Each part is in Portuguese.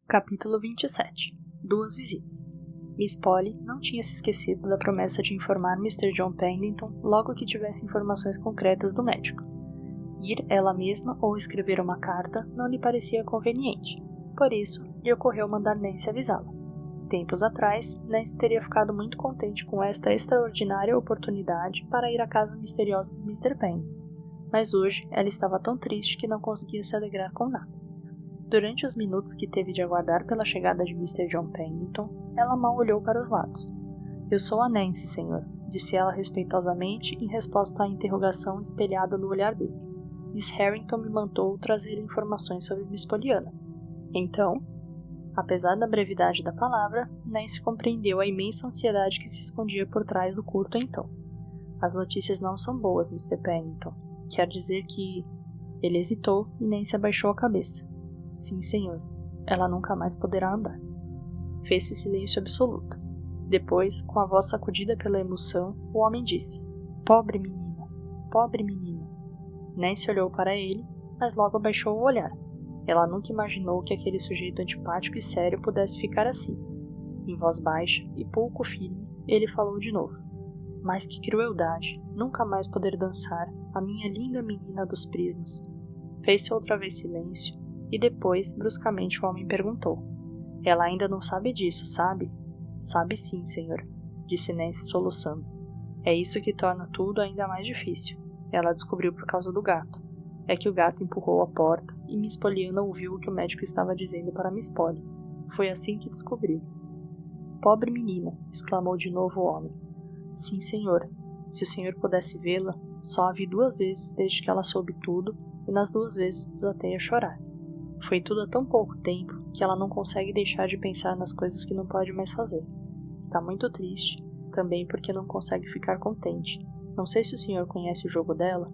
Capítulo 27. Duas visitas. Miss Polly não tinha se esquecido da promessa de informar Mr. John Pendleton logo que tivesse informações concretas do médico. Ir ela mesma ou escrever uma carta não lhe parecia conveniente, por isso lhe ocorreu mandar Nancy avisá-la. Tempos atrás, Nancy teria ficado muito contente com esta extraordinária oportunidade para ir à casa misteriosa de Mr. Pendleton, mas hoje ela estava tão triste que não conseguia se alegrar com nada. Durante os minutos que teve de aguardar pela chegada de Mr. John Pendleton, ela mal olhou para os lados. "Eu sou a Nancy, senhor", disse ela respeitosamente em resposta à interrogação espelhada no olhar dele. "Miss Harrington me mandou trazer informações sobre Miss Pollyanna." Então, apesar da brevidade da palavra, Nancy compreendeu a imensa ansiedade que se escondia por trás do curto então. "As notícias não são boas, Mr. Pendleton. Quer dizer que..." Ele hesitou e Nancy abaixou a cabeça. "Sim, senhor. Ela nunca mais poderá andar." Fez-se silêncio absoluto. Depois, com a voz sacudida pela emoção, o homem disse: "Pobre menina, pobre menina." Nancy olhou para ele, mas logo abaixou o olhar. Ela nunca imaginou que aquele sujeito antipático e sério pudesse ficar assim. Em voz baixa e pouco firme, ele falou de novo: "Mas que crueldade, nunca mais poder dançar, a minha linda menina dos prismas." Fez-se outra vez silêncio, e depois, bruscamente, o homem perguntou: "Ela ainda não sabe disso, sabe?" "Sabe sim, senhor", disse Nancy soluçando. "É isso que torna tudo ainda mais difícil. Ela descobriu por causa do gato. É que o gato empurrou a porta e Miss Pollyanna ouviu o que o médico estava dizendo para Miss Polly. Foi assim que descobriu." "Pobre menina", exclamou de novo o homem. "Sim, senhor. Se o senhor pudesse vê-la, só a vi 2 vezes desde que ela soube tudo, e nas 2 vezes desatei a chorar. Foi tudo há tão pouco tempo que ela não consegue deixar de pensar nas coisas que não pode mais fazer. Está muito triste, também porque não consegue ficar contente. Não sei se o senhor conhece o jogo dela."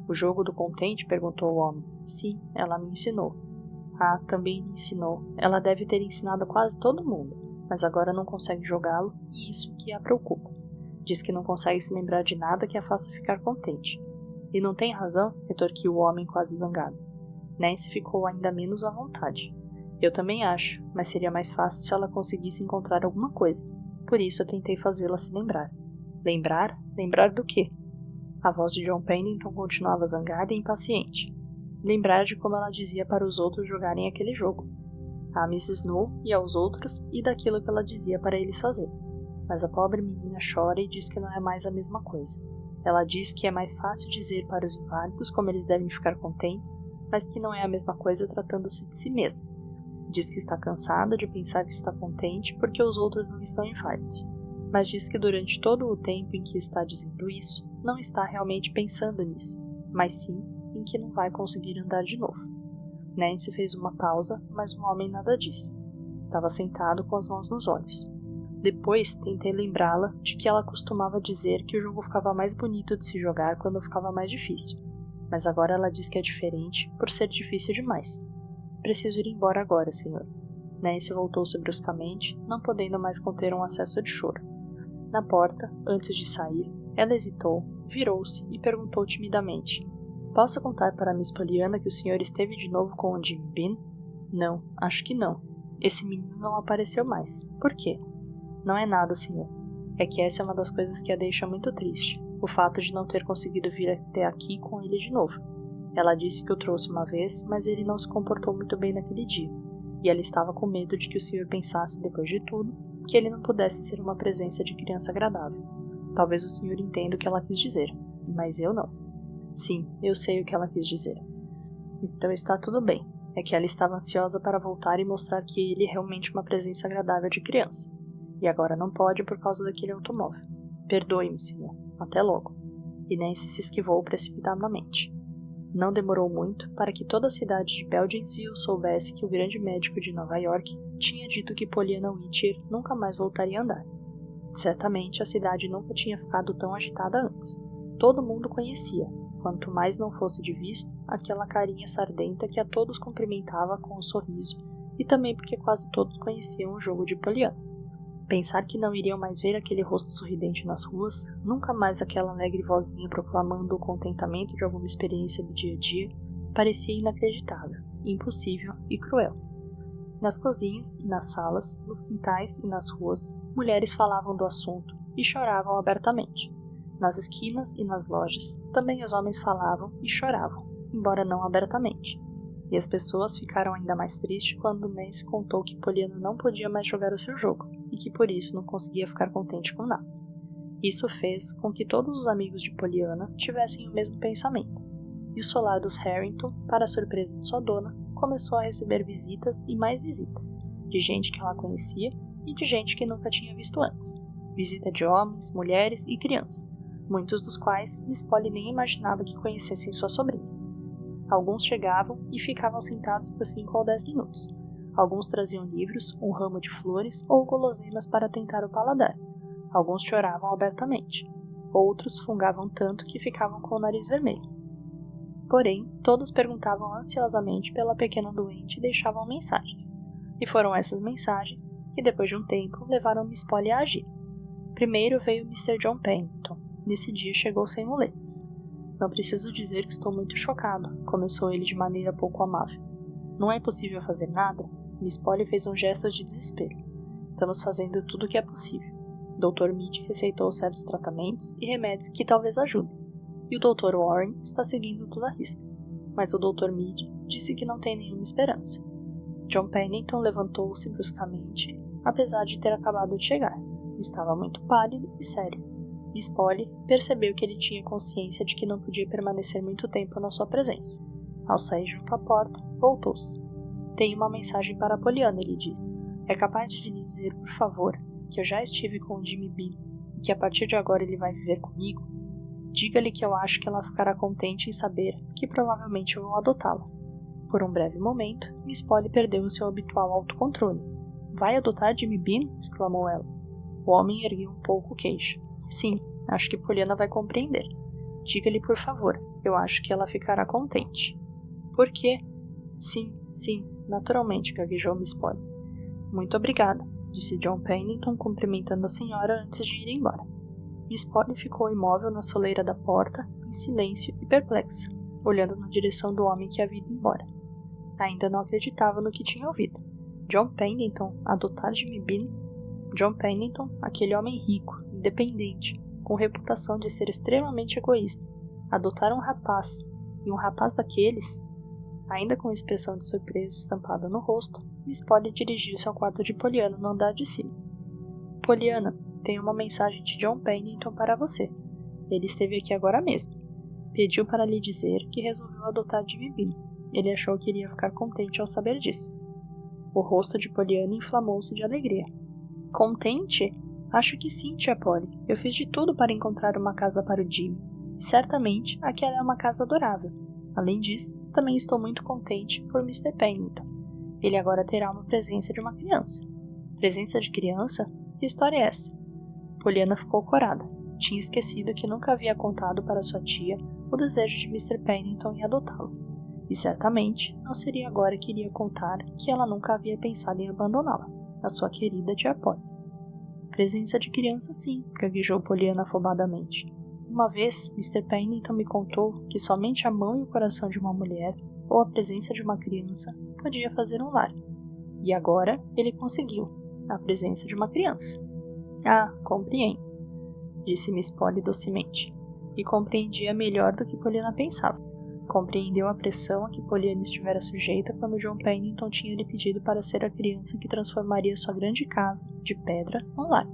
"O jogo do contente?" perguntou o homem. "Sim, ela me ensinou." "Ah, também me ensinou. Ela deve ter ensinado quase todo mundo, mas agora não consegue jogá-lo e isso que a preocupa. Diz que não consegue se lembrar de nada que a faça ficar contente." "E não tem razão?" retorquiu o homem quase zangado. Nancy ficou ainda menos à vontade. "Eu também acho, mas seria mais fácil se ela conseguisse encontrar alguma coisa. Por isso eu tentei fazê-la se lembrar." "Lembrar? Lembrar do quê?" A voz de John Pendleton continuava zangada e impaciente. "Lembrar de como ela dizia para os outros jogarem aquele jogo. A Mrs. Snow e aos outros, e daquilo que ela dizia para eles fazerem. Mas a pobre menina chora e diz que não é mais a mesma coisa. Ela diz que é mais fácil dizer para os inválidos como eles devem ficar contentes, mas que não é a mesma coisa tratando-se de si mesma. Diz que está cansada de pensar que está contente porque os outros não estão inválidos, mas diz que durante todo o tempo em que está dizendo isso, não está realmente pensando nisso, mas sim em que não vai conseguir andar de novo." Nancy fez uma pausa, mas o homem nada disse. Estava sentado com as mãos nos olhos. Depois tentei lembrá-la de que ela costumava dizer que o jogo ficava mais bonito de se jogar quando ficava mais difícil. Mas agora ela diz que é diferente por ser difícil demais. "Preciso ir embora agora, senhor." Nancy voltou-se bruscamente, não podendo mais conter um acesso de choro. Na porta, antes de sair, ela hesitou, virou-se e perguntou timidamente: "Posso contar para Miss Pollyanna que o senhor esteve de novo com o Jimmy Bean?" "Não, acho que não. Esse menino não apareceu mais. Por quê?" "Não é nada, senhor. É que essa é uma das coisas que a deixa muito triste. O fato de não ter conseguido vir até aqui com ele de novo. Ela disse que o trouxe uma vez, mas ele não se comportou muito bem naquele dia. E ela estava com medo de que o senhor pensasse, depois de tudo, que ele não pudesse ser uma presença de criança agradável. Talvez o senhor entenda o que ela quis dizer, mas eu não." "Sim, eu sei o que ela quis dizer." "Então está tudo bem. É que ela estava ansiosa para voltar e mostrar que ele é realmente uma presença agradável de criança. E agora não pode por causa daquele automóvel. Perdoe-me, senhor. Até logo." E Nancy se esquivou precipitadamente. Não demorou muito para que toda a cidade de Beldingsville soubesse que o grande médico de Nova York tinha dito que Pollyanna Whittier nunca mais voltaria a andar. Certamente a cidade nunca tinha ficado tão agitada antes. Todo mundo conhecia, quanto mais não fosse de vista, aquela carinha sardenta que a todos cumprimentava com um sorriso, e também porque quase todos conheciam o jogo de Pollyanna. Pensar que não iriam mais ver aquele rosto sorridente nas ruas, nunca mais aquela alegre vozinha proclamando o contentamento de alguma experiência do dia a dia, parecia inacreditável, impossível e cruel. Nas cozinhas e nas salas, nos quintais e nas ruas, mulheres falavam do assunto e choravam abertamente. Nas esquinas e nas lojas, também os homens falavam e choravam, embora não abertamente. E as pessoas ficaram ainda mais tristes quando Nancy contou que Pollyanna não podia mais jogar o seu jogo e que por isso não conseguia ficar contente com nada. Isso fez com que todos os amigos de Pollyanna tivessem o mesmo pensamento, e o solar dos Harrington, para a surpresa de sua dona, começou a receber visitas e mais visitas, de gente que ela conhecia e de gente que nunca tinha visto antes. Visita de homens, mulheres e crianças, muitos dos quais Miss Polly nem imaginava que conhecessem sua sobrinha. Alguns chegavam e ficavam sentados por 5 ou 10 minutos. Alguns traziam livros, um ramo de flores ou guloseimas para tentar o paladar. Alguns choravam abertamente. Outros fungavam tanto que ficavam com o nariz vermelho. Porém, todos perguntavam ansiosamente pela pequena doente e deixavam mensagens. E foram essas mensagens que, depois de um tempo, levaram Miss Polly a agir. Primeiro veio Mr. John Pennington. Nesse dia chegou sem muletas. Não preciso dizer que estou muito chocado, começou ele de maneira pouco amável. Não é possível fazer nada? Miss Polly fez um gesto de desespero. Estamos fazendo tudo o que é possível. Dr. Mead receitou certos tratamentos e remédios que talvez ajudem. E o Dr. Warren está seguindo tudo à risca. Mas o Dr. Mead disse que não tem nenhuma esperança. John Pennington levantou-se bruscamente, apesar de ter acabado de chegar. Estava muito pálido e sério. Miss Polly percebeu que ele tinha consciência de que não podia permanecer muito tempo na sua presença. Ao sair junto à porta, voltou-se. Tenho uma mensagem para Pollyanna, ele disse. É capaz de lhe dizer, por favor, que eu já estive com o Jimmy Bean e que a partir de agora ele vai viver comigo? Diga-lhe que eu acho que ela ficará contente em saber que provavelmente eu vou adotá-la. Por um breve momento, Miss Polly perdeu o seu habitual autocontrole. Vai adotar Jimmy Bean? Exclamou ela. O homem ergueu um pouco o queixo. Sim, acho que Pollyanna vai compreender. Diga-lhe, por favor, eu acho que ela ficará contente. Por quê? Sim, naturalmente, gaguejou Miss Polly. Muito obrigada, disse John Pennington, cumprimentando a senhora antes de ir embora. Miss Polly ficou imóvel na soleira da porta, em silêncio e perplexa, olhando na direção do homem que havia ido embora. Ainda não acreditava no que tinha ouvido. John Pennington adotar Jimmy Bean? John Pennington, aquele homem rico, independente, com reputação de ser extremamente egoísta, adotar um rapaz, e um rapaz daqueles? Ainda com expressão de surpresa estampada no rosto, Miss Polly dirigiu-se ao quarto de Pollyanna no andar de cima. Pollyanna, tenho uma mensagem de John Pennington para você. Ele esteve aqui agora mesmo. Pediu para lhe dizer que resolveu adotar Jimmy Bean. Ele achou que iria ficar contente ao saber disso. O rosto de Pollyanna inflamou-se de alegria. Contente? Acho que sim, tia Polly. Eu fiz de tudo para encontrar uma casa para o Jimmy. E certamente aquela é uma casa adorável. Além disso, também estou muito contente por Mr. Pennington. Ele agora terá uma presença de uma criança. Presença de criança? Que história é essa? Pollyanna ficou corada. Tinha esquecido que nunca havia contado para sua tia o desejo de Mr. Pennington em adotá-lo. E certamente não seria agora que iria contar que ela nunca havia pensado em abandoná-la, a sua querida tia Polly. Presença de criança sim, gaguejou Pollyanna afobadamente. Uma vez, Mr. Pennington me contou que somente a mão e o coração de uma mulher, ou a presença de uma criança, podia fazer um lar. E agora ele conseguiu, a presença de uma criança. Ah, compreendo, disse Miss Polly docemente, e compreendia melhor do que Pollyanna pensava. Compreendeu a pressão a que Pollyanna estivera sujeita quando John Pennington tinha lhe pedido para ser a criança que transformaria sua grande casa, de pedra, num lar.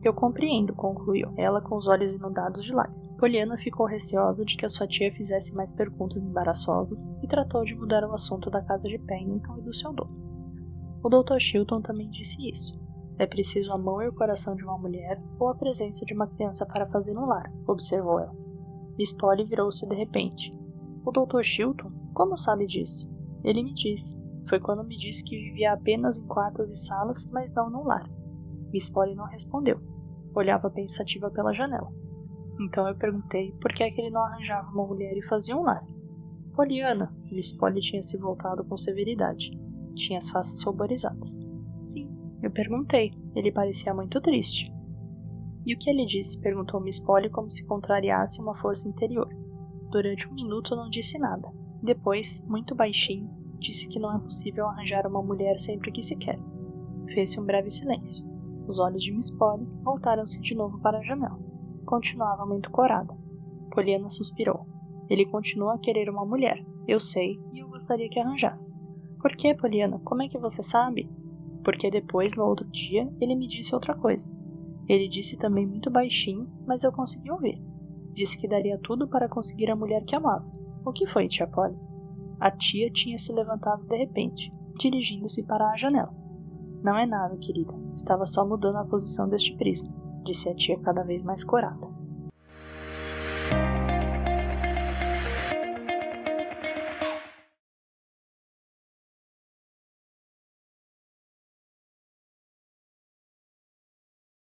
Eu compreendo, concluiu, ela com os olhos inundados de lágrimas. Pollyanna ficou receosa de que a sua tia fizesse mais perguntas embaraçosas e tratou de mudar o assunto da casa de Pennington e do seu dono. O Dr. Chilton também disse isso. É preciso a mão e o coração de uma mulher ou a presença de uma criança para fazer um lar, observou ela. Miss Polly virou-se de repente. O Dr. Chilton? Como sabe disso? Ele me disse. Foi quando me disse que vivia apenas em quartos e salas, mas não num lar. Miss Polly não respondeu. Olhava pensativa pela janela. Então eu perguntei por que é que ele não arranjava uma mulher e fazia um lar. Pollyanna, Miss Polly tinha se voltado com severidade. Tinha as faces ruborizadas. Sim, eu perguntei. Ele parecia muito triste. E o que ele disse? Perguntou Miss Polly como se contrariasse uma força interior. Durante um minuto não disse nada. Depois, muito baixinho, disse que não é possível arranjar uma mulher sempre que se quer. Fez-se um breve silêncio. Os olhos de Miss Polly voltaram-se de novo para a janela. Continuava muito corada. Pollyanna suspirou. Ele continua a querer uma mulher. Eu sei, e eu gostaria que arranjasse. Por que, Pollyanna? Como é que você sabe? Porque depois, no outro dia, ele me disse outra coisa. Ele disse também muito baixinho, mas eu consegui ouvir. Disse que daria tudo para conseguir a mulher que amava. O que foi, tia Polly? A tia tinha se levantado de repente, dirigindo-se para a janela. Não é nada, querida. Estava só mudando a posição deste prisma, disse a tia cada vez mais corada.